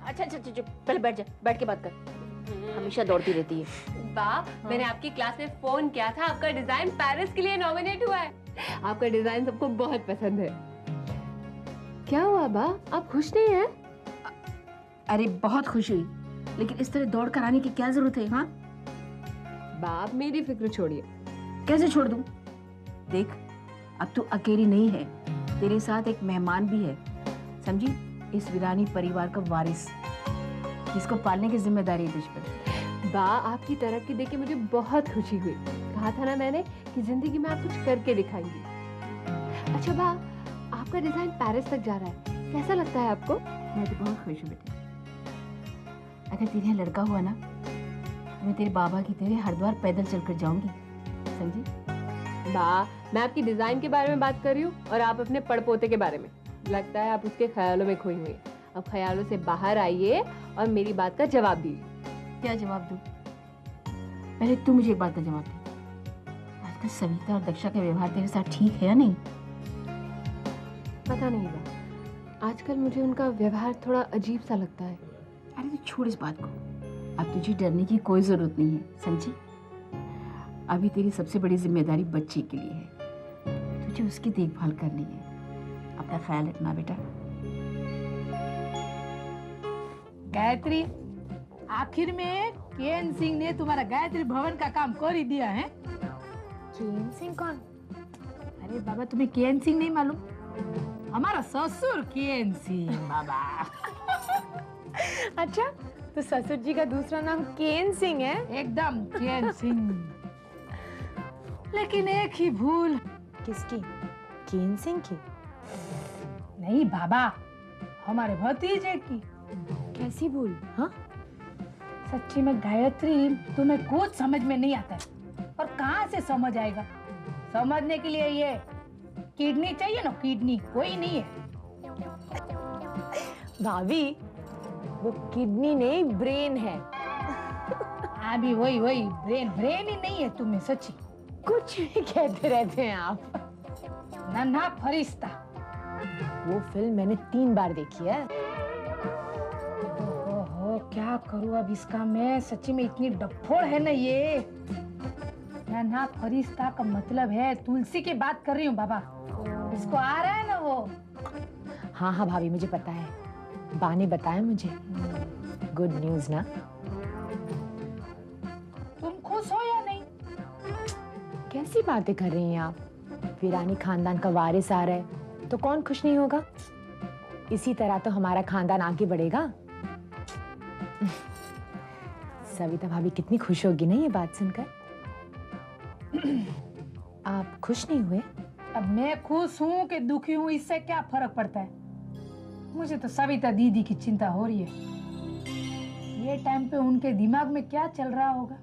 अच्छा अच्छा अच्छा, पहले बैठ जा, बैठ के बात कर। हमेशा दौड़ती रहती है। वाह, मैंने आपकी क्लास में फोन किया था, आपका डिजाइन पेरिस के लिए नॉमिनेट हुआ है। आपका डिजाइन सबको बहुत पसंद है। क्या हुआ बा, आप खुश नहीं हैं? अरे बहुत खुश हुई, लेकिन इस तरह दौड़ कर आने की क्या जरूरत है? हाँ बाप, मेरी फिक्र छोड़िए। कैसे छोड़ दूं? देख, अब तू अकेली नहीं है, तेरे साथ एक मेहमान भी है, समझी? इस वीरानी परिवार का वारिस, जिसको पालने की जिम्मेदारी है तुझ पर। बा, आपकी तरक्की देख के मुझे बहुत खुशी हुई। कहा था ना मैंने कि जिंदगी में आप कुछ करके दिखाएंगी। अच्छा बा, आपका डिजाइन पेरिस तक जा रहा है, कैसा लगता है आपको? मैं तो बहुत खुश हूँ बेटे। अगर तेरे यहाँ लड़का हुआ ना, तो मैं तेरे बाबा की तरह हरिद्वार पैदल चलकर जाऊंगी, समझी? बा, मैं आपकी डिजाइन के बारे में बात कर रही हूँ और आप अपने पड़पोते के बारे में। लगता है आप उसके ख्यालों में खोई हुई हैं। अब ख्यालों से बाहर आइए और मेरी बात का जवाब दीजिए। क्या जवाब दूं? पहले तू मुझे एक बात का जवाब दे। आजकल सविता और दक्षा का व्यवहार तेरे साथ ठीक है या नहीं? पता नहीं बा, आजकल मुझे उनका व्यवहार थोड़ा अजीब सा लगता है। अरे तू छोड़ इस बात को, अब तुझे डरने की कोई जरूरत नहीं है, समझी? अभी तेरी सबसे बड़ी जिम्मेदारी बच्चे के लिए है, तुझे उसकी देखभाल करनी है। अपना ख्याल रखना बेटा। गायत्री, आखिर में केएन सिंह ने तुम्हारा गायत्री भवन का काम कर ही दिया है। केएन सिंह कौन? अरे बाबा, तुम्हें केएन सिंह नहीं मालूम? हमारा ससुर केएन सिंह बाबा। अच्छा, तो ससुर जी का दूसरा नाम केएन सिंह है? एकदम केएन सिंह। लेकिन एक ही भूल। किसकी? केएन सिंह की? नहीं बाबा, हमारे भतीजे की। कैसी भूल? हाँ, सच्ची में गायत्री, तुम्हें कुछ समझ में नहीं आता है। और कहाँ से समझ आएगा? समझने के लिए ये किडनी चाहिए ना, किडनी कोई नहीं है। भाभी, वो किडनी नहीं, ब्रेन है। अभी वही ब्रेन ही नहीं है तुम्हें, सच्ची। कुछ भी कहते रहते हैं आप। नन्हा फरिश्ता, वो फिल्म मैंने 3 बार देखी है। ओहो, क्या करूँ अब इसका मैं? सच्ची में इतनी डफोड़ है ना ये। नन्हा फरिश्ता का मतलब है तुलसी की बात कर रही हूँ बाबा। इसको आ रहा है ना वो? हाँ हाँ भाभी, मुझे पता है, बा ने बताया मुझे। गुड न्यूज ना? तुम खुश हो या नहीं? कैसी बातें कर रही हैं आप? वीरानी खानदान का वारिस आ रहा है तो कौन खुश नहीं होगा? इसी तरह तो हमारा खानदान आगे बढ़ेगा। सविता भाभी कितनी खुश होगी ना ये बात सुनकर। आप खुश नहीं हुए? अब मैं खुश हूँ कि दुखी हूँ, इससे क्या फर्क पड़ता है? मुझे तो सविता दीदी की चिंता हो रही है। ये टाइम पे उनके दिमाग में क्या चल रहा होगा?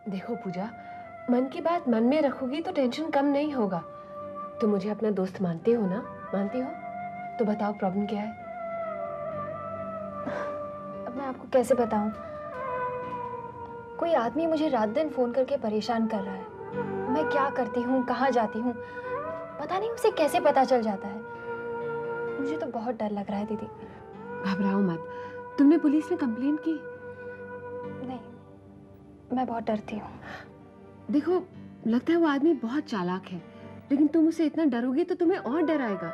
देखो पूजा, मन की बात मन में रखोगी तो टेंशन कम नहीं होगा। तुम मुझे अपना दोस्त मानते हो ना? मानते हो तो बताओ प्रॉब्लम क्या है? अब मैं आपको कैसे बताऊं? कोई आदमी मुझे रात दिन फोन करके परेशान कर रहा है। मैं क्या करती हूँ, कहाँ जाती हूँ, पता नहीं उसे कैसे पता चल जाता है। मुझे तो बहुत डर लग रहा है दीदी। घबराओ मत। तुमने पुलिस में कंप्लेंट की? नहीं, मैं बहुत डरती हूँ। देखो, लगता है वो आदमी बहुत चालाक है, लेकिन तुम उसे इतना डरोगी तो तुम्हें और डर आएगा।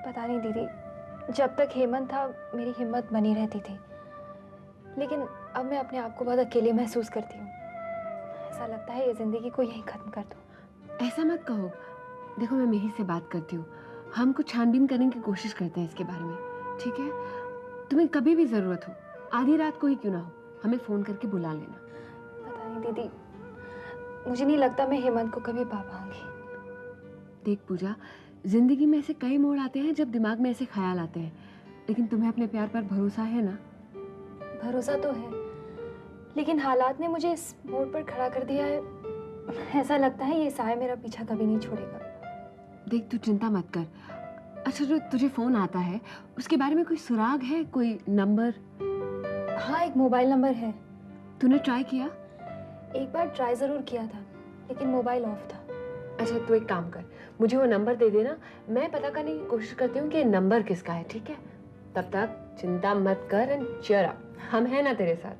पता नहीं दीदी, जब तक हेमंत था मेरी हिम्मत बनी रहती थी, लेकिन अब मैं अपने आप को बहुत अकेले महसूस करती हूँ। ऐसा लगता है ये जिंदगी को यहीं खत्म कर दूँ। ऐसा मत कहो। देखो, मैं मिहिर से बात करती हूँ, हम कुछ छानबीन करने की कोशिश करते हैं इसके बारे में, ठीक है? तुम्हें कभी भी जरूरत हो, आधी रात को ही क्यों ना हो, हमें फोन करके बुला लेना। पता नहीं दीदी, मुझे नहीं लगता मैं हेमंत को कभी पा पाऊंगी। देख पूजा, जिंदगी में ऐसे कई मोड़ आते हैं जब दिमाग में ऐसे ख्याल आते हैं, लेकिन तुम्हें अपने प्यार पर भरोसा है ना? भरोसा तो है, लेकिन हालात ने मुझे इस मोड़ पर खड़ा कर दिया है। ऐसा लगता है ये साया मेरा पीछा कभी नहीं छोड़ेगा। देख, तू चिंता मत कर। अच्छा, जो तुझे फोन आता है उसके बारे में कोई सुराग है, कोई नंबर? हाँ, एक मोबाइल नंबर है। तूने ट्राई किया? एक बार ट्राई जरूर किया था, लेकिन मोबाइल ऑफ था। अच्छा, तू एक काम कर, मुझे वो नंबर दे देना, मैं पता करने की कोशिश करती हूँ कि ये नंबर किसका है, ठीक है? तब तक चिंता मत कर एंड चीयर अप, हम हैं ना तेरे साथ।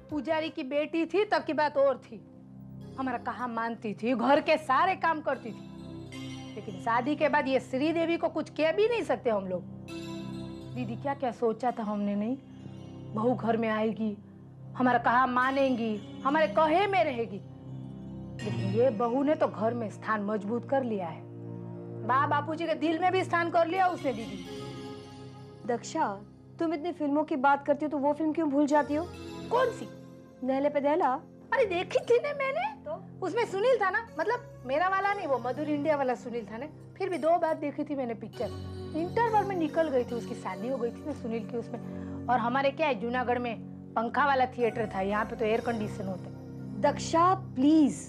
पुजारी की बेटी थी तब की बात और थी, हमारा कहाँ मानती थी, घर के सारे काम करती थी। लेकिन शादी के बाद ये श्रीदेवी को कुछ कह भी नहीं सकते हम लोग। दीदी क्या क्या सोचा था हमने, नहीं बहू घर में आएगी, हमारा कहा मानेंगी, हमारे कहे में रहेगी। लेकिन ये बहू ने तो घर में स्थान मजबूत कर लिया है, बापूजी के दिल में भी स्थान कर लिया उसने। दीदी दक्षा, तुम इतनी फिल्मों की बात करती हो तो वो फिल्म क्यों भूल जाती हो? कौन सी? नहले पे दहला। अरे देखी थी ना मैंने तो, उसमें सुनील था ना, मतलब मेरा वाला नहीं, वो मधुर इंडिया वाला सुनील था ना। फिर भी 2 बार देखी थी मैंने पिक्चर, इंटरवल में निकल गई थी, उसकी शादी हो गई थी ना सुनील की उसमें। और हमारे क्या है, जूनागढ़ में पंखा वाला थिएटर था, यहाँ पे तो एयर कंडीशन होता है। दक्षा प्लीज,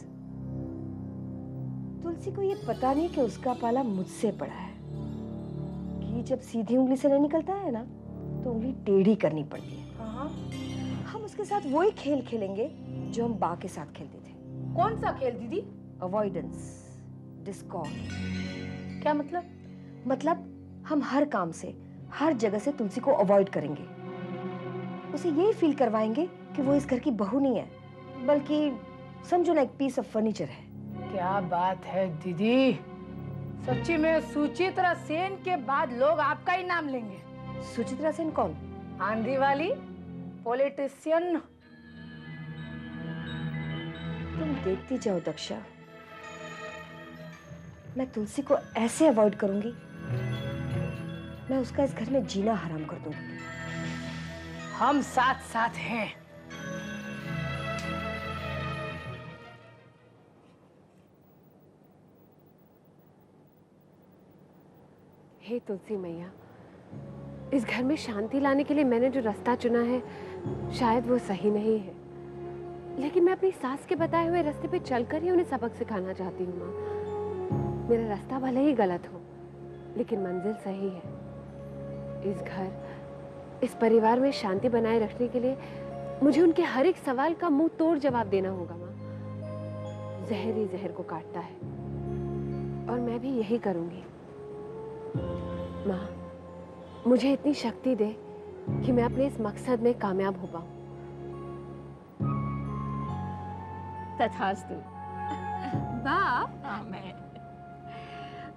तुलसी को ये पता नहीं कि उसका पाला मुझसे पड़ा है कि जब सीधी उंगली से नहीं निकलता है ना तो उंगली टेढ़ी करनी पड़ती है। हम उसके साथ वही खेल खेलेंगे जो हम बा के साथ खेलते थे। कौन सा खेल दीदी? Avoidance, Discord. क्या मतलब? मतलब हम हर काम से, हर जगह से तुलसी को अवॉइड करेंगे, उसे यही फील करवाएंगे कि वो इस घर की बहू नहीं है, बल्कि समझो ना एक पीस ऑफ फर्नीचर है। क्या बात है दीदी, सच्ची में सुचित्रा सेन के बाद लोग आपका ही नाम लेंगे। सुचित्रा सेन कौन? आंधी वाली पॉलिटिशियन। तुम देखती जाओ दक्षा, मैं तुलसी को ऐसे अवॉइड करूंगी, मैं उसका इस घर में जीना हराम कर दूंगी। हम साथ साथ हैं। हे तुलसी मैया, इस घर में शांति लाने के लिए मैंने जो रास्ता चुना है शायद वो सही नहीं है, लेकिन मैं अपनी सास के बताए हुए रास्ते पे चलकर ही उन्हें सबक सिखाना चाहती हूँ माँ। मेरा रास्ता भले ही गलत हो लेकिन मंजिल सही है। इस घर, इस परिवार में शांति बनाए रखने के लिए मुझे उनके हर एक सवाल का मुंह तोड़ जवाब देना होगा माँ। जहर ही जहर को काटता है और मैं भी यही करूंगी। माँ, मुझे इतनी शक्ति दे कि मैं अपने इस मकसद में कामयाब हो पाऊं। तथास्तु। मैं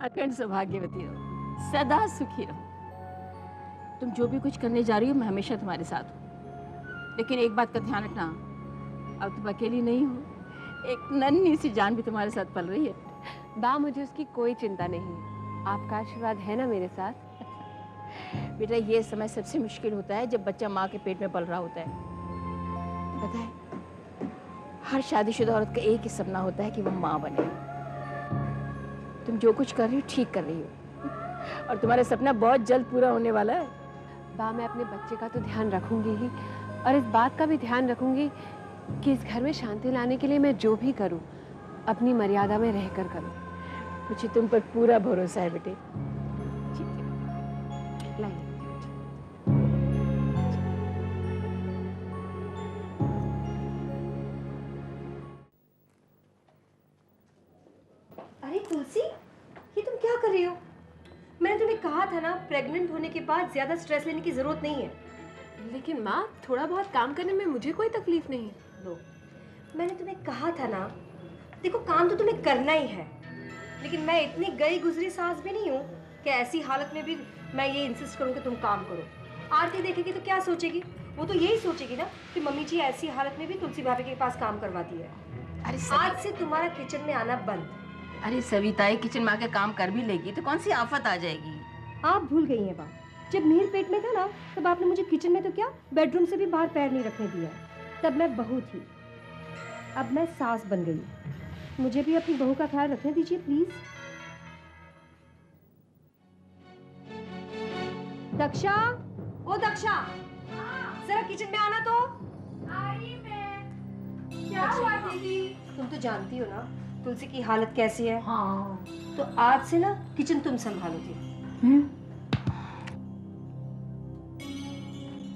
अखंड सौभाग्यवती रहो, सदा सुखी रहो। तुम जो भी कुछ करने जा रही हो मैं हमेशा तुम्हारे साथ हूँ, लेकिन एक बात का ध्यान रखना, अब तुम अकेली नहीं हो, एक नन्ही सी जान भी तुम्हारे साथ पल रही है। बा, मुझे उसकी कोई चिंता नहीं है, आपका आशीर्वाद है ना मेरे साथ। बेटा ये समय सबसे मुश्किल होता है जब बच्चा माँ के पेट में पल रहा होता है। पता है, हर शादीशुदा औरत का एक ही सपना होता है कि वो माँ बने। तुम जो कुछ कर रही हो ठीक कर रही हो और तुम्हारा सपना बहुत जल्द पूरा होने वाला है। बा, मैं अपने बच्चे का तो ध्यान रखूंगी ही और इस बात का भी ध्यान रखूंगी कि इस घर में शांति लाने के लिए मैं जो भी करूं अपनी मर्यादा में रहकर करूं। मुझे तुम पर पूरा भरोसा है बेटे। अरे तुलसी, ये तुम क्या कर रही हो? मैंने तुम्हें कहा था ना, प्रेग्नेंट होने के बाद ज्यादा स्ट्रेस लेने की जरूरत नहीं है। लेकिन माँ, थोड़ा बहुत काम करने में मुझे कोई तकलीफ नहीं। लो, मैंने तुम्हें कहा था ना, देखो काम तो तुम्हें करना ही है, लेकिन मैं इतनी गई गुजरी सास भी नहीं हूँ कि ऐसी हालत में भी मैं ये इंसिस्ट करूँ कि तुम काम करो। आरती देखेगी तो क्या सोचेगी? वो तो यही सोचेगी ना कि मम्मी जी ऐसी हालत में भी तुलसी भाभी के पास काम करवाती है। अरे आज से तुम्हारा किचन में आना बंद। अरे सविताई किचन में आके काम कर भी लेगी तो कौन सी आफत आ जाएगी? आप भूल गई हैं बात, जब मीर पेट में था ना तब आपने मुझे किचन में तो क्या बेडरूम से भी बाहर पैर नहीं रखने दिया। तब मैं बहू थी, अब मैं सास बन गई। मुझे भी अपनी बहू का ख्याल रखने दीजिए प्लीज। दक्षा, ओ दक्षा, जरा किचन में आना तो। आई मैं। क्या हुआ दीदी? तुम तो जानती हो ना तुलसी की हालत कैसी है। हाँ। तो आज से ना किचन तुम संभालोगी।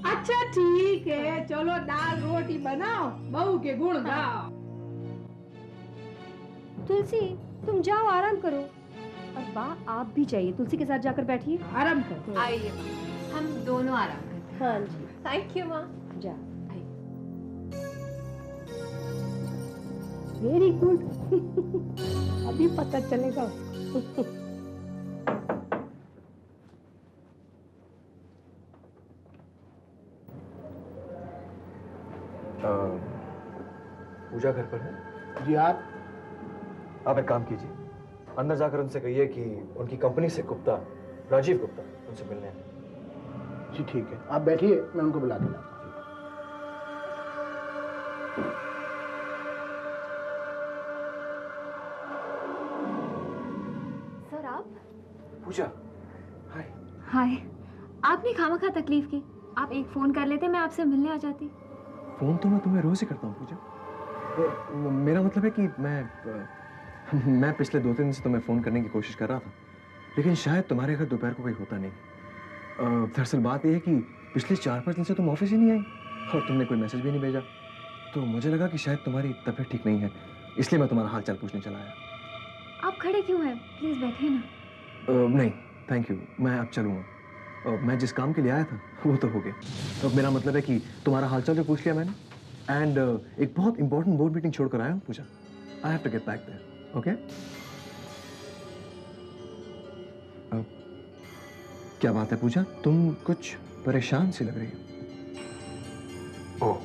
अच्छा ठीक है, चलो दाल रोटी बनाओ, बहू के गुण गाओ। तुलसी तुम जाओ आराम करो। और बा आप भी जाइए, तुलसी के साथ जाकर बैठिए, आराम करो। आइए हम दोनों आराम करते हैं। हाँ जी थैंक यू माँ। जा। Very good. अभी पता चलेगा उसको। पूजा घर पर है? जी आप एक काम कीजिए, अंदर जाकर उनसे कहिए कि उनकी कंपनी से गुप्ता, राजीव गुप्ता उनसे मिलने हैं। जी ठीक है, आप बैठिए, मैं उनको बुला के लाता हूँ। सर आप? पूजा, हाय। हाय। आपने खामखा तकलीफ की, आप एक फ़ोन कर लेते, मैं आपसे मिलने आ जाती। फोन तो मैं तुम्हें रोज ही करता हूँ पूजा। मेरा मतलब है कि मैं पिछले 2-3 दिन से तुम्हें फोन करने की कोशिश कर रहा था, लेकिन शायद तुम्हारे घर दोपहर को कोई होता नहीं। दरअसल बात यह है कि पिछले 4-5 दिन से तुम ऑफिस ही नहीं आई और तुमने कोई मैसेज भी नहीं भेजा, तो मुझे लगा कि शायद तुम्हारी तबीयत ठीक नहीं है, इसलिए मैं तुम्हारा हाल चाल पूछने चला आया। आप खड़े क्यों हैं? प्लीज़ बैठिए ना। नहीं थैंक यू, मैं अब चलूँगा। मैं जिस काम के लिए आया था वो तो हो गया। तो मेरा मतलब है कि तुम्हारा हालचाल भी पूछ लिया मैंने, एंड एक बहुत इंपॉर्टेंट बोर्ड मीटिंग छोड़कर आया हूँ Puja. I have to get back there, okay? क्या बात है पूजा, तुम कुछ परेशान सी लग रही हो। ओह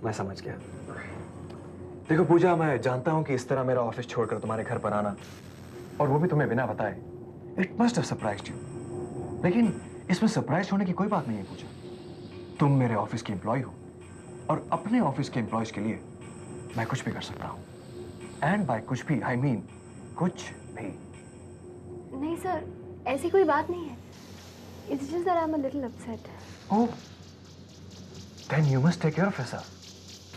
मैं समझ गया। देखो पूजा, मैं जानता हूँ कि इस तरह मेरा ऑफिस छोड़कर तुम्हारे घर पर आना, और वो भी तुम्हें बिना बताए, it must have surprised you. लेकिन इसमें सरप्राइज होने की कोई बात नहीं है पूजा। तुम मेरे ऑफिस की एम्प्लॉय हो, और अपने ऑफिस के एम्प्लॉयज के लिए मैं कुछ भी कर सकता हूँ। एंड बाय कुछ भी आई मीन कुछ भी। नहीं सर, ऐसी कोई बात नहीं है। It's just that I'm a little upset. Oh, then you must take care of yourself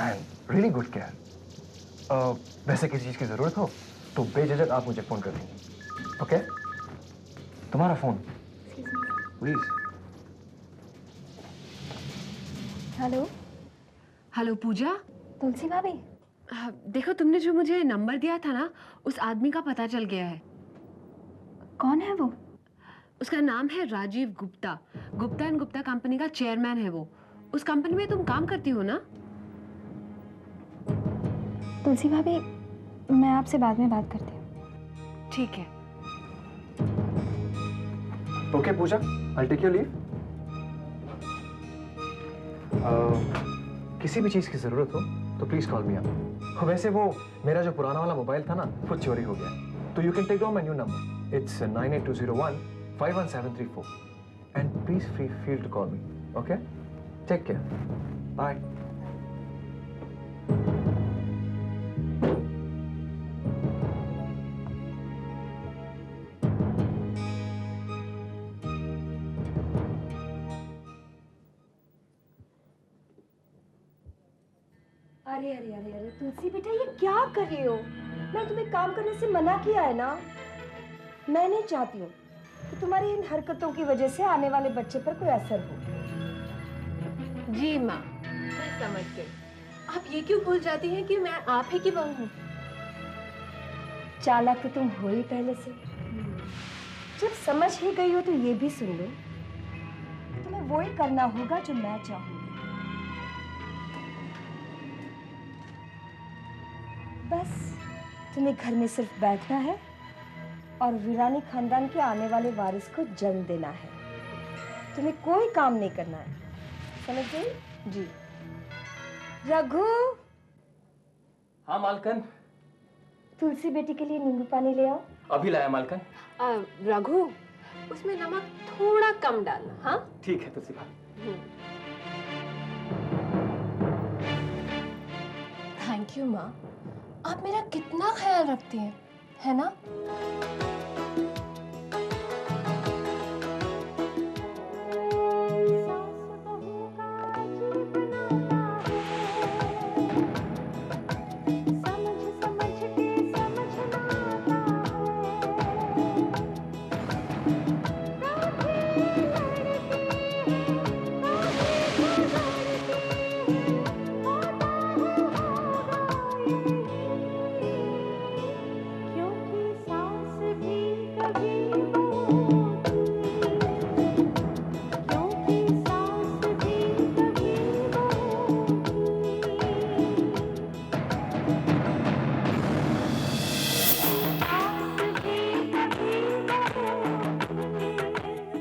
and really good care. वैसे किसी चीज की जरूरत हो तो बेझिझक आप मुझे फोन कर दीजिए, ओके? तुम्हारा फोन प्लीज। हेलो। हेलो पूजा। तुलसी भाभी। देखो तुमने जो मुझे नंबर दिया था ना, उस आदमी का पता चल गया है। कौन है वो? उसका नाम है राजीव गुप्ता। गुप्ता एंड गुप्ता कंपनी का चेयरमैन है वो। उस कंपनी में तुम काम करती हो ना? तुलसी भाभी, मैं आपसे बाद में बात करती हूँ। ठीक है। Okay Puja, I'll take your leave. किसी भी चीज की जरूरत हो तो प्लीज कॉल मी अप। वैसे वो मेरा जो पुराना वाला मोबाइल था ना, वो चोरी हो गया, तो you can take down my new number. It's 98201 51734 and please feel to call me, okay? Take care. Bye. अरे अरे अरे अरे तुलसी बेटा, ये क्या कर रही हो? मैं तुम्हें काम करने से मना किया है ना। मैं नहीं चाहती हूँ कि तुम्हारी इन हरकतों की वजह से आने वाले बच्चे पर कोई असर हो। जी माँ, मैं समझ गई। आप ये क्यों भूल जाती हैं कि मैं आप ही की बहू हूँ? चालाक तो तुम हो ही पहले से। जब समझ ही गई हो तो ये भी सुन लो, तुम्हें वो ही करना होगा जो मैं चाहूंगी। बस तुम्हें घर में सिर्फ बैठना है और वीरानी खानदान के आने वाले वारिस को जन्म देना है। तुम्हें कोई काम नहीं करना है, समझ गई? जी। रघु। हाँ मालकन। तुलसी बेटी के लिए नींबू पानी ले आओ। अभी लाया मालकन। रघु, उसमें नमक थोड़ा कम डालना। हाँ ठीक है तुलसी भाभी। थैंक यू माँ, आप मेरा कितना ख्याल रखती हैं, है ना? है।